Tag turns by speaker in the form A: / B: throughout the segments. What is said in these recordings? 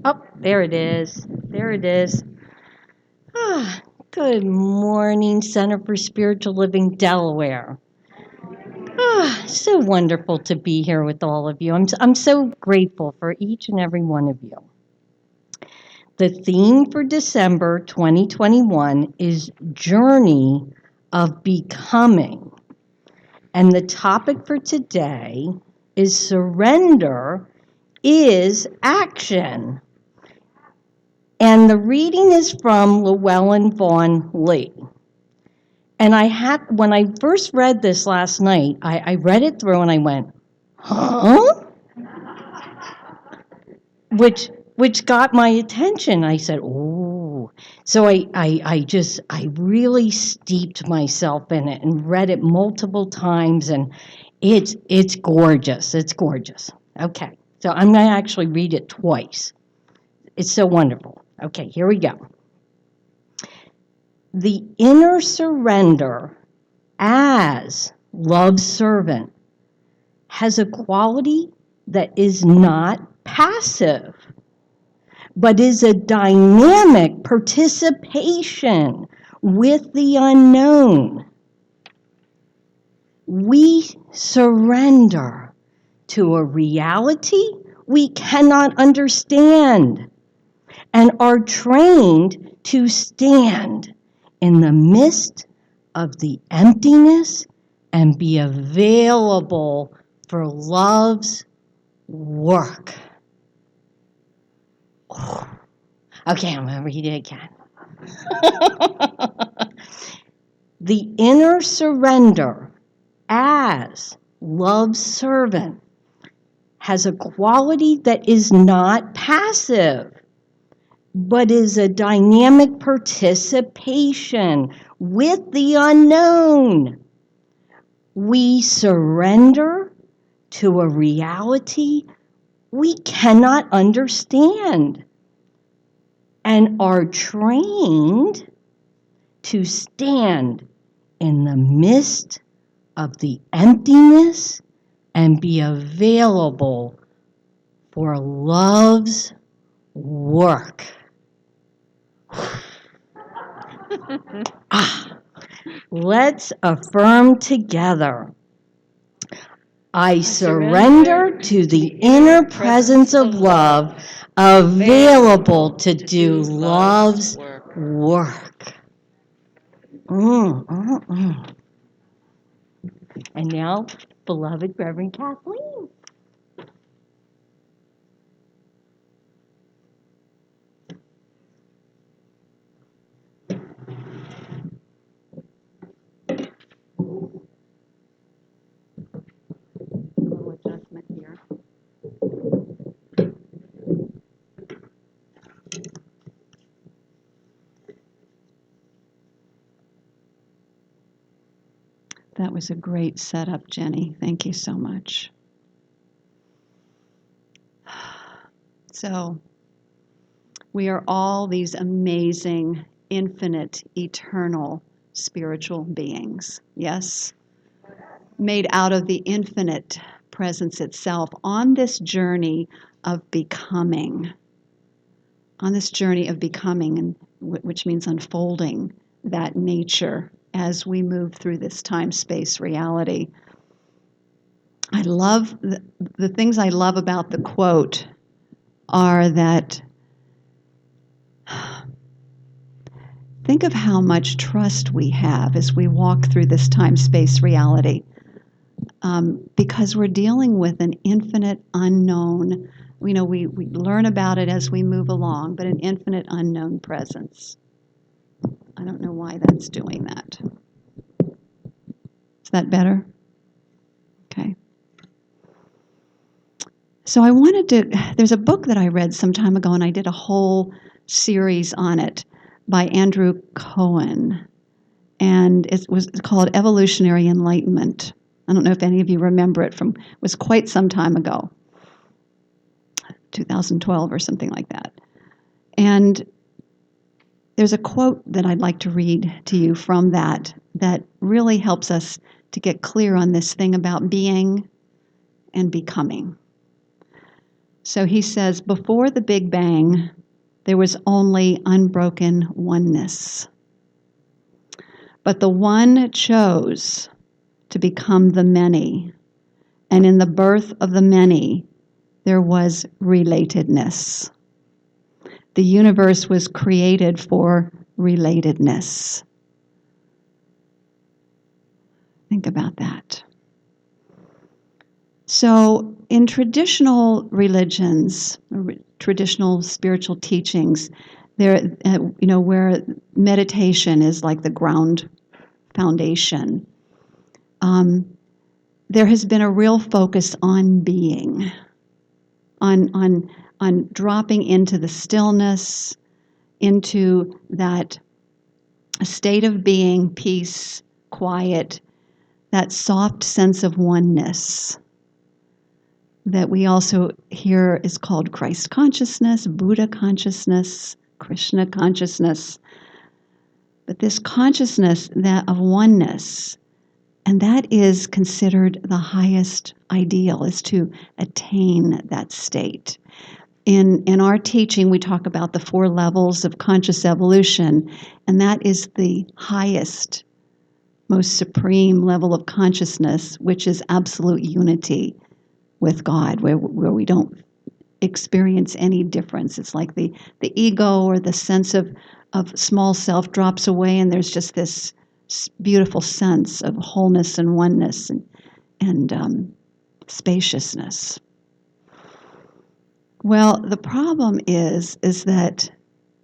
A: Oh, there it is. There it is. Ah, good morning, Center for Spiritual Living, Delaware. Ah, so wonderful to be here with all of you. I'm so grateful for each and every one of you. The theme for December 2021 is Journey of Becoming. And the topic for today is Surrender is Action. And the reading is from Llewellyn Vaughan Lee. And when I first read this last night, I read it through and I went, huh? Which got my attention. I said, oh. So I really steeped myself in it and read it multiple times, and it's gorgeous. It's gorgeous. Okay, so I'm going to actually read it twice. It's so wonderful. Okay, here we go. The inner surrender as love's servant has a quality that is not passive, but is a dynamic participation with the unknown. We surrender to a reality we cannot understand and are trained to stand in the midst of the emptiness and be available for love's work. Okay, I'm going to read it again. The inner surrender as love's servant has a quality that is not passive, but is a dynamic participation with the unknown. We surrender to a reality we cannot understand and are trained to stand in the midst of the emptiness and be available for love's work. Let's affirm together. I surrender to the inner presence of love available to do love's work. And now, beloved Reverend Kathleen.
B: Little adjustment here. That was a great setup, Jenny. Thank you so much. So, we are all these amazing, infinite, eternal spiritual beings, yes? Made out of the infinite presence itself on this journey of becoming. On this journey of becoming, which means unfolding that nature as we move through this time-space reality. I love, the things I love about the quote are that, think of how much trust we have as we walk through this time-space reality, because we're dealing with an infinite unknown. We learn about it as we move along, but an infinite unknown presence. I don't know why that's doing that. Is that better? Okay. So I wanted to, there's a book that I read some time ago, and I did a whole series on it by Andrew Cohen, and it was called Evolutionary Enlightenment. I don't know if any of you remember it it was quite some time ago, 2012 or something like that. And there's a quote that I'd like to read to you from that really helps us to get clear on this thing about being and becoming. So he says, before the Big Bang, there was only unbroken oneness. But the one chose to become the many, and in the birth of the many, there was relatedness. The universe was created for relatedness. Think about that. So, in traditional religions, traditional spiritual teachings, there, where meditation is like the ground foundation, there has been a real focus on being, on dropping into the stillness, into that state of being, peace, quiet, that soft sense of oneness that we also hear is called Christ consciousness, Buddha consciousness, Krishna consciousness. But this consciousness that of oneness, and that is considered the highest ideal, is to attain that state. In our teaching, we talk about the 4 levels of conscious evolution, and that is the highest, most supreme level of consciousness, which is absolute unity with God, where we don't experience any difference. It's like the ego or the sense of small self drops away, and there's just this beautiful sense of wholeness and oneness and spaciousness. Well, the problem is that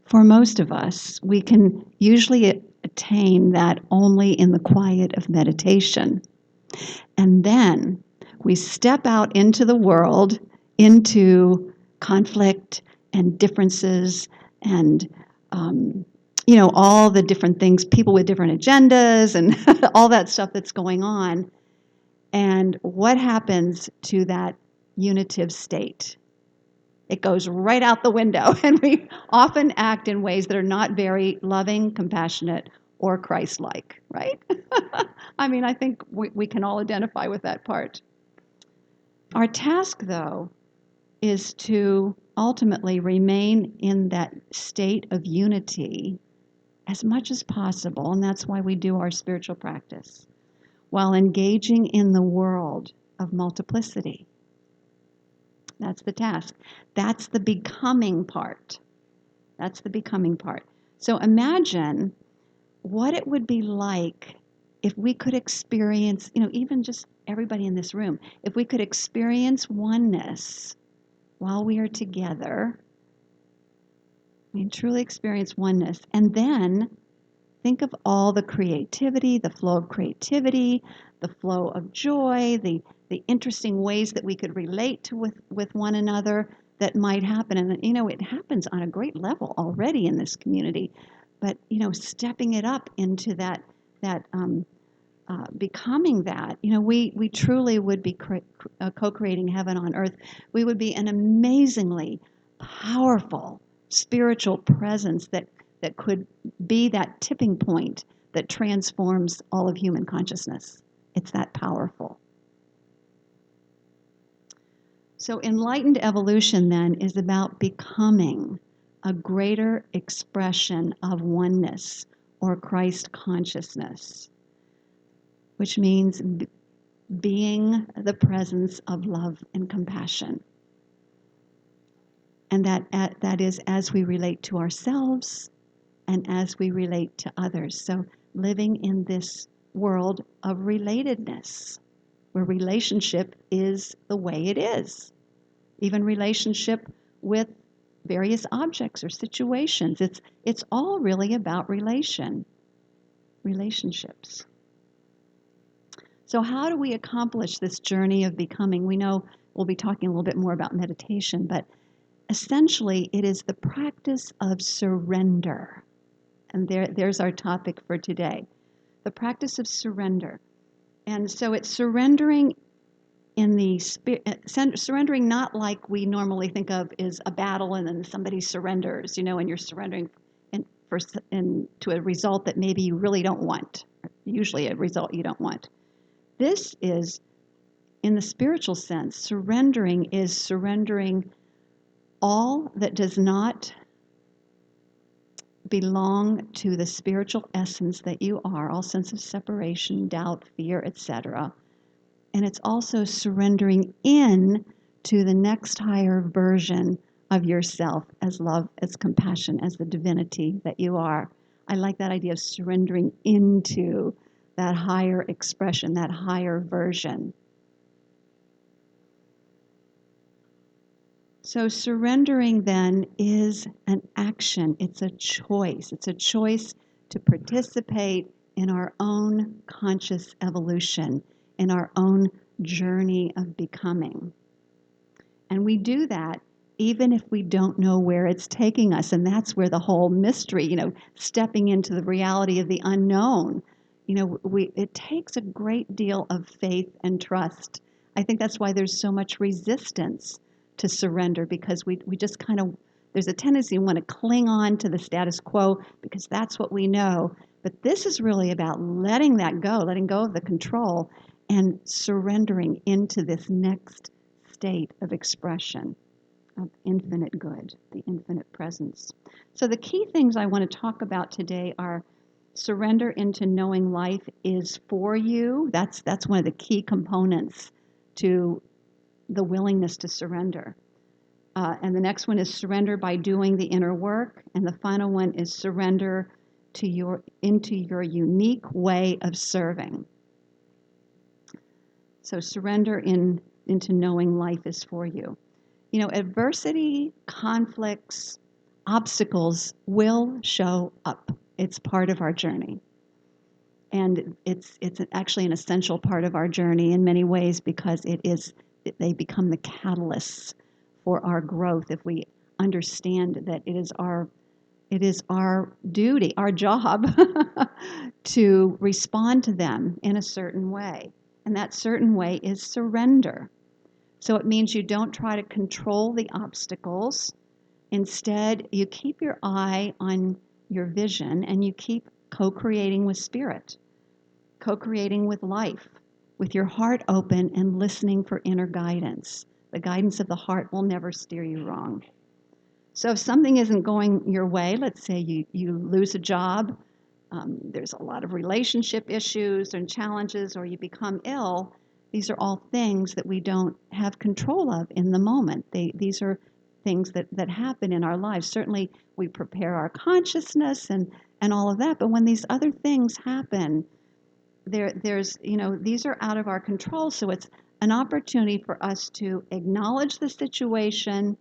B: for most of us, we can usually attain that only in the quiet of meditation. And then we step out into the world, into conflict and differences and, all the different things, people with different agendas and all that stuff that's going on. And what happens to that unitive state? It goes right out the window, and we often act in ways that are not very loving, compassionate, or Christ-like, right? I mean, I think we can all identify with that part. Our task, though, is to ultimately remain in that state of unity as much as possible, and that's why we do our spiritual practice, while engaging in the world of multiplicity. That's the task. That's the becoming part. That's the becoming part. So imagine what it would be like if we could experience, even just everybody in this room, if we could experience oneness while we are together. I mean, truly experience oneness. And then think of all the creativity, the flow of creativity, the flow of joy, the interesting ways that we could relate to with one another that might happen. And, it happens on a great level already in this community. But, stepping it up into that becoming that, we truly would be co-creating heaven on earth. We would be an amazingly powerful spiritual presence that could be that tipping point that transforms all of human consciousness. It's that powerful. So enlightened evolution then is about becoming a greater expression of oneness or Christ consciousness, which means being the presence of love and compassion. And that is as we relate to ourselves and as we relate to others. So living in this world of relatedness, where relationship is the way it is. Even relationship with various objects or situations. It's all really about relationships. So how do we accomplish this journey of becoming? We know we'll be talking a little bit more about meditation, but essentially it is the practice of surrender. And there's our topic for today, the practice of surrender. And so it's surrendering in the surrendering not like we normally think of is a battle and then somebody surrenders, and you're surrendering to a result that maybe you really don't want, usually a result you don't want. This is, in the spiritual sense, surrendering is surrendering all that does not belong to the spiritual essence that you are, all sense of separation, doubt, fear, etc. And it's also surrendering in to the next higher version of yourself as love, as compassion, as the divinity that you are. I like that idea of surrendering into that higher expression, that higher version. So surrendering then is an action. It's a choice. It's a choice to participate in our own conscious evolution, in our own journey of becoming. And we do that even if we don't know where it's taking us. And that's where the whole mystery, stepping into the reality of the unknown, it takes a great deal of faith and trust. I think that's why there's so much resistance to surrender, because we just kind of, there's a tendency to want to cling on to the status quo because that's what we know. But this is really about letting that go, letting go of the control and surrendering into this next state of expression of infinite good, the infinite presence. So the key things I want to talk about today are surrender into knowing life is for you. That's one of the key components to the willingness to surrender. And the next one is surrender by doing the inner work. And the final one is surrender into your unique way of serving. So surrender into knowing life is for you. Adversity, conflicts, obstacles will show up. It's part of our journey. And it's actually an essential part of our journey in many ways, because they become the catalysts for our growth if we understand that it is our duty, our job to respond to them in a certain way. And that certain way is surrender. So it means you don't try to control the obstacles. Instead, you keep your eye on your vision and you keep co-creating with spirit, co-creating with life, with your heart open and listening for inner guidance. The guidance of the heart will never steer you wrong. So if something isn't going your way, let's say you lose a job, there's a lot of relationship issues and challenges, or you become ill, these are all things that we don't have control of in the moment. These are things that happen in our lives. Certainly we prepare our consciousness and all of that, but when these other things happen, these are out of our control. So it's an opportunity for us to acknowledge the situation,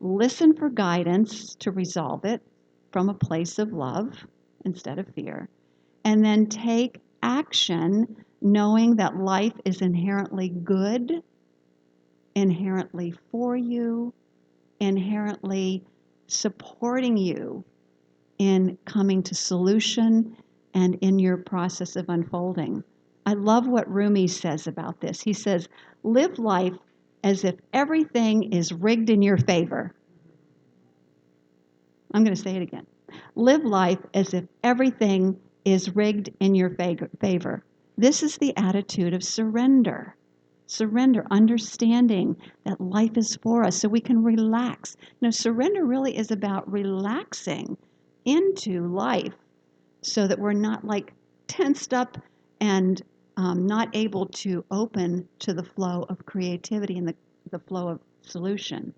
B: listen for guidance to resolve it from a place of love instead of fear, and then take action knowing that life is inherently good, inherently for you, inherently supporting you in coming to solution and in your process of unfolding. I love what Rumi says about this. He says, live life as if everything is rigged in your favor. I'm going to say it again. Live life as if everything is rigged in your favor. This is the attitude of surrender. Surrender, understanding that life is for us so we can relax. Surrender really is about relaxing into life so that we're not like tensed up and not able to open to the flow of creativity and the flow of solution.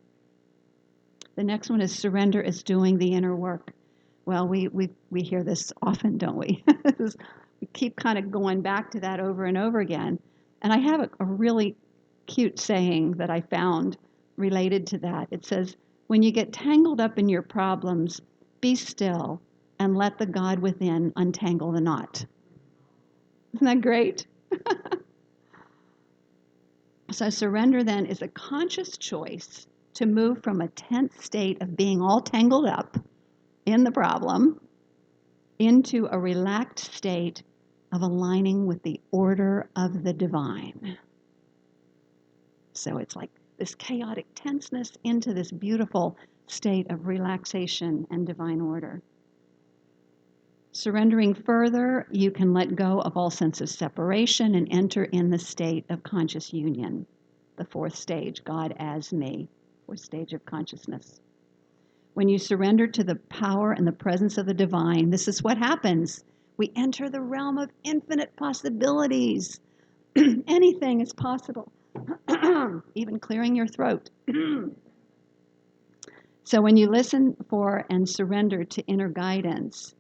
B: The next one is surrender is doing the inner work. Well, we hear this often, don't we? We keep kind of going back to that over and over again. And I have a really cute saying that I found related to that. It says, when you get tangled up in your problems, be still and let the God within untangle the knot. Isn't that great? So surrender then is a conscious choice to move from a tense state of being all tangled up in the problem into a relaxed state of aligning with the order of the divine. So it's like this chaotic tenseness into this beautiful state of relaxation and divine order. Surrendering further, you can let go of all sense of separation and enter in the state of conscious union, the fourth stage, God as me, or stage of consciousness. When you surrender to the power and the presence of the divine, this is what happens. We enter the realm of infinite possibilities. Anything is possible, even clearing your throat. So when you listen for and surrender to inner guidance,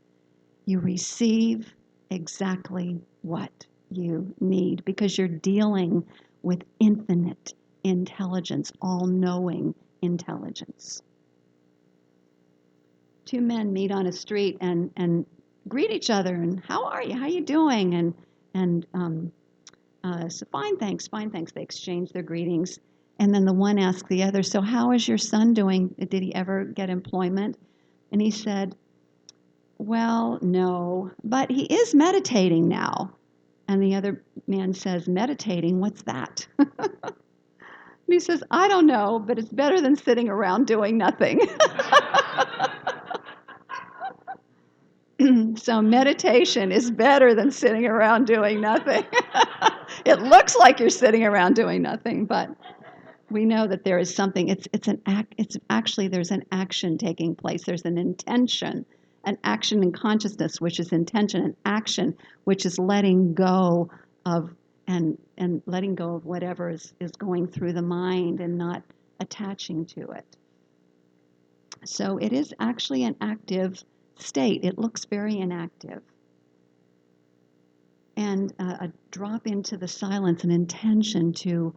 B: you receive exactly what you need because you're dealing with infinite intelligence, all-knowing intelligence. Two men meet on a street and greet each other and how are you? How you doing? So fine, thanks. They exchange their greetings. And then the one asks the other, so how is your son doing? Did he ever get employment? And he said, well, no, but he is meditating now. And the other man says, meditating, what's that? And he says, I don't know, but it's better than sitting around doing nothing. So meditation is better than sitting around doing nothing. It looks like you're sitting around doing nothing, but we know that there is something. It's actually there's an action taking place. There's an intention, an action in consciousness, which is intention, an action, which is letting go of and letting go of whatever is going through the mind and not attaching to it. So it is actually an active state. It looks very inactive. And a drop into the silence, an intention to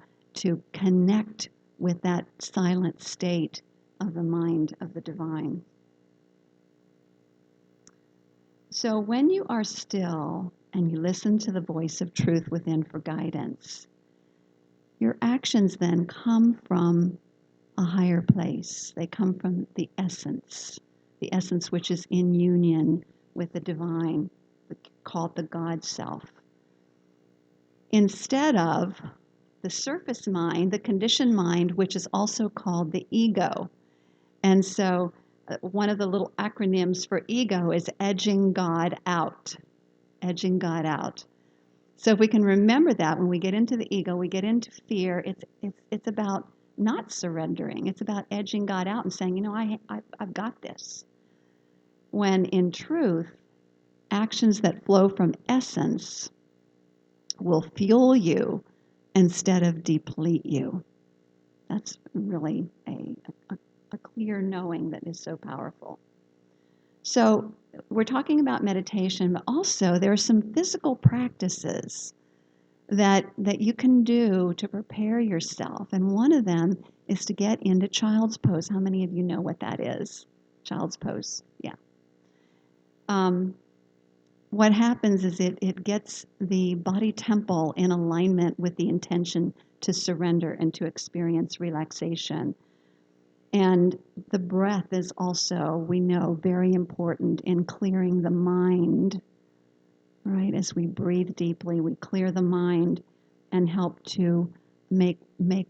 B: connect with that silent state of the mind of the divine. So when you are still and you listen to the voice of truth within for guidance, your actions then come from a higher place. They come from the essence which is in union with the divine, called the God self. Instead of the surface mind, the conditioned mind, which is also called the ego. And so one of the little acronyms for ego is edging God out. Edging God out. So if we can remember that when we get into the ego, we get into fear, it's about not surrendering. It's about edging God out and saying, I've got this. When in truth, actions that flow from essence will fuel you instead of deplete you. That's really a clear knowing that is so powerful. So we're talking about meditation, but also there are some physical practices that you can do to prepare yourself. And one of them is to get into child's pose. How many of you know what that is? Child's pose, yeah. What happens is it gets the body temple in alignment with the intention to surrender and to experience relaxation. And the breath is also, we know, very important in clearing the mind, right? As we breathe deeply, we clear the mind and help to make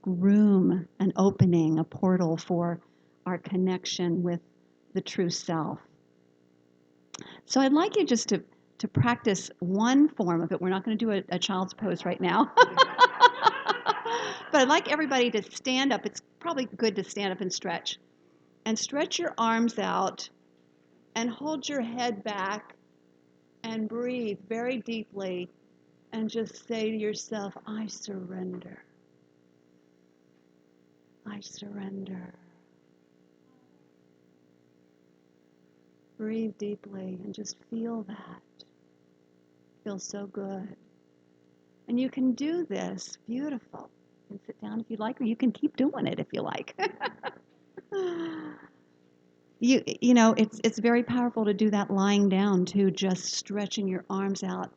B: room, an opening, a portal for our connection with the true self. So I'd like you just to practice one form of it. We're not going to do a child's pose right now. But I'd like everybody to stand up. It's probably good to stand up and stretch. And stretch your arms out and hold your head back and breathe very deeply and just say to yourself, I surrender. I surrender. Breathe deeply and just feel that. Feels so good. And you can do this. Beautiful. You can sit down if you like, or you can keep doing it if you like. You know, it's very powerful to do that lying down too, just stretching your arms out,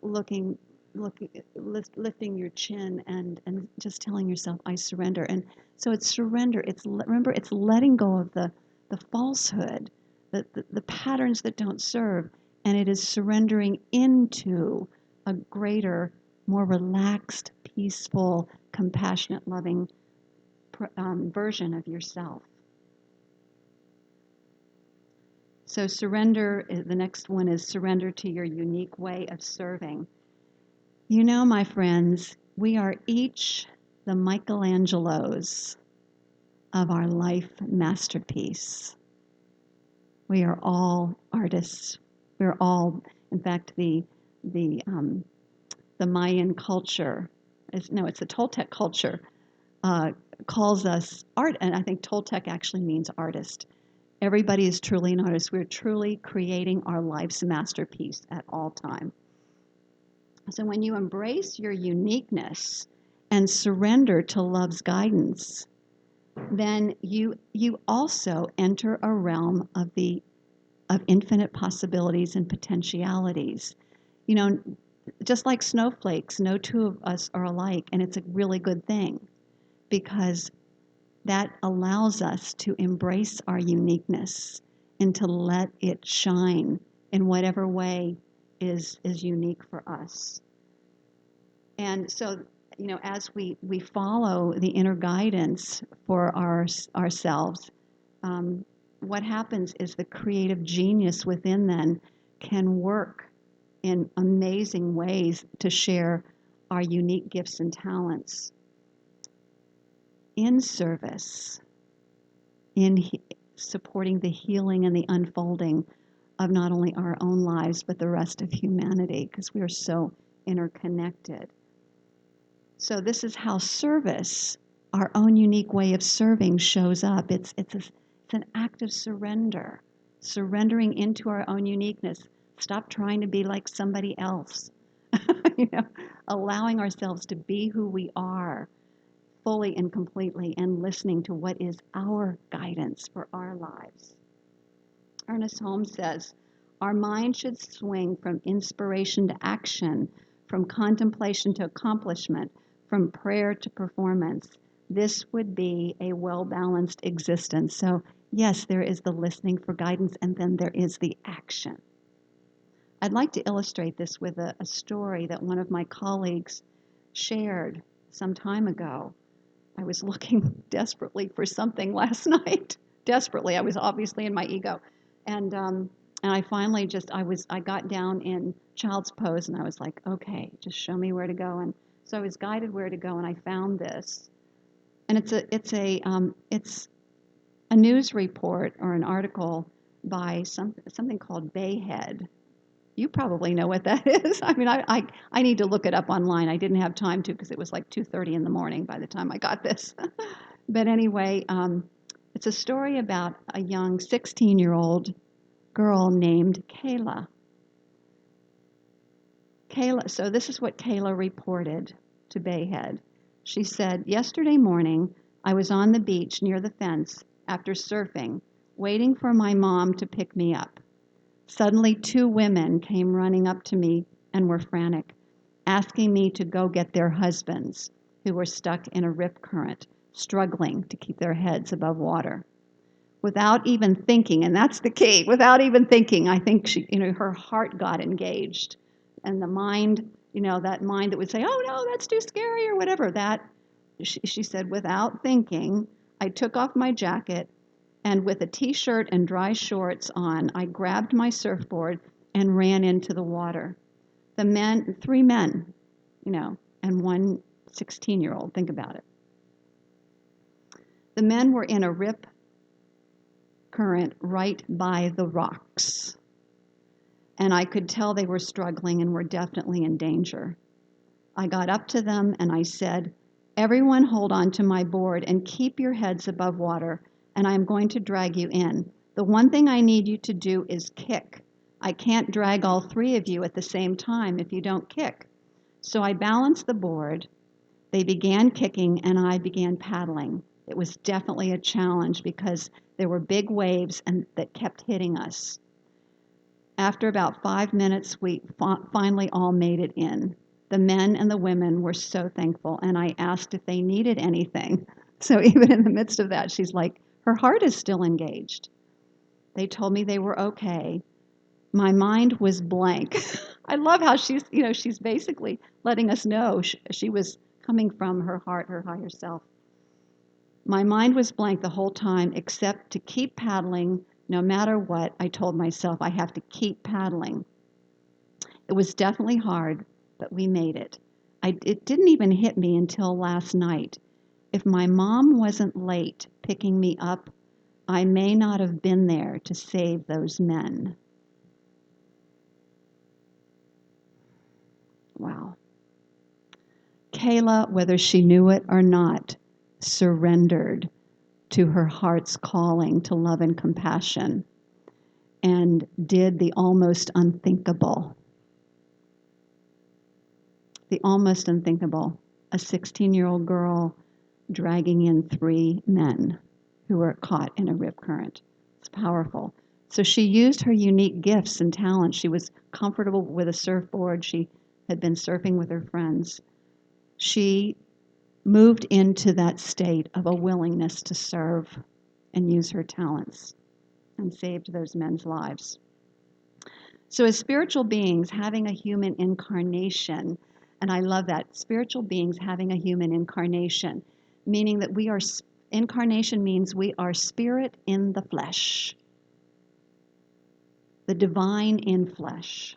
B: lifting your chin and just telling yourself, I surrender. And so it's surrender. Remember, it's letting go of the falsehood, the patterns that don't serve, and it is surrendering into a greater, more relaxed, peaceful, compassionate, loving version of yourself. So surrender, the next one is surrender to your unique way of serving. You know, my friends, we are each the Michelangelos of our life masterpiece. We are all artists. We're all, in fact, the Mayan culture, it's the Toltec culture, calls us art, and I think Toltec actually means artist. Everybody is truly an artist. We're truly creating our life's masterpiece at all time. So when you embrace your uniqueness and surrender to love's guidance, then you also enter a realm of infinite possibilities and potentialities. You know, just like snowflakes, no two of us are alike, and it's a really good thing because that allows us to embrace our uniqueness and to let it shine in whatever way is unique for us. And so, as we follow the inner guidance for ourselves, what happens is the creative genius within then can work in amazing ways to share our unique gifts and talents in service, in supporting the healing and the unfolding of not only our own lives, but the rest of humanity, because we are so interconnected. So this is how service, our own unique way of serving, shows up. It's an act of surrender, surrendering into our own uniqueness. Stop trying to be like somebody else. Allowing ourselves to be who we are fully and completely, and listening to what is our guidance for our lives. Ernest Holmes says, our mind should swing from inspiration to action, from contemplation to accomplishment, from prayer to performance. This would be a well-balanced existence. So yes, there is the listening for guidance, and then there is the action. I'd like to illustrate this with a story that one of my colleagues shared some time ago. I was looking desperately for something last night. Desperately. I was obviously in my ego. And I finally I got down in child's pose, and I was like, okay, just show me where to go. And so I was guided where to go, and I found this. And it's a news report or an article by something called Bayhead. You probably know what that is. I mean, I need to look it up online. I didn't have time to because it was like 2:30 in the morning by the time I got this. But anyway, it's a story about a young 16-year-old girl named Kayla. So this is what Kayla reported to Bayhead. She said, yesterday morning, I was on the beach near the fence after surfing, waiting for my mom to pick me up. Suddenly, two women came running up to me and were frantic, asking me to go get their husbands, who were stuck in a rip current, struggling to keep their heads above water. Without even thinking, and that's the key, without even thinking, I think her heart got engaged. And the mind, that mind that would say, oh no, that's too scary or whatever, she said, without thinking, I took off my jacket, and with a t-shirt and dry shorts on, I grabbed my surfboard and ran into the water. Three men, and one 16-year-old, think about it. The men were in a rip current right by the rocks. And I could tell they were struggling and were definitely in danger. I got up to them and I said, everyone hold on to my board and keep your heads above water, and I'm going to drag you in. The one thing I need you to do is kick. I can't drag all three of you at the same time if you don't kick. So I balanced the board. They began kicking and I began paddling. It was definitely a challenge because there were big waves that kept hitting us. After about 5 minutes, we finally all made it in. The men and the women were so thankful, and I asked if they needed anything. So even in the midst of that, she's like, her heart is still engaged. They told me they were okay. My mind was blank. I love how she's basically letting us know she was coming from her heart, her higher self. My mind was blank the whole time except to keep paddling. No matter what, I told myself I have to keep paddling. It was definitely hard, but we made it. It didn't even hit me until last night. If my mom wasn't late picking me up, I may not have been there to save those men. Wow. Kayla, whether she knew it or not, surrendered to her heart's calling to love and compassion and did the almost unthinkable. The almost unthinkable. A 16-year-old girl dragging in 3 men who were caught in a rip current. It's powerful. So she used her unique gifts and talents. She was comfortable with a surfboard. She had been surfing with her friends. She moved into that state of a willingness to serve and use her talents and saved those men's lives. So as spiritual beings having a human incarnation, and I love that, spiritual beings having a human incarnation, meaning that incarnation means we are spirit in the flesh, the divine in flesh.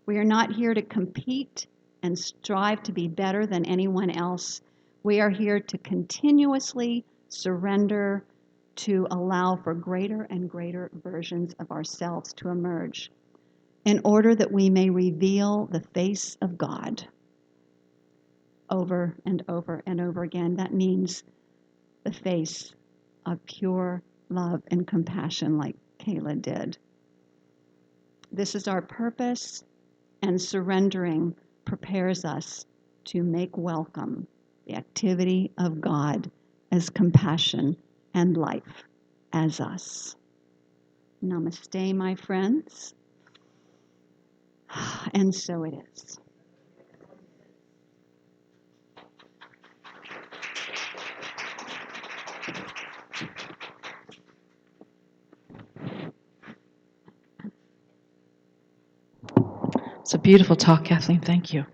B: We are not here to compete and strive to be better than anyone else. We are here to continuously surrender, to allow for greater and greater versions of ourselves to emerge in order that we may reveal the face of God over and over and over again. That means the face of pure love and compassion like Kayla did. This is our purpose, and surrendering prepares us to make welcome the activity of God as compassion and life as us. Namaste, my friends. And so it is.
C: It's a beautiful talk, Kathleen. Thank you.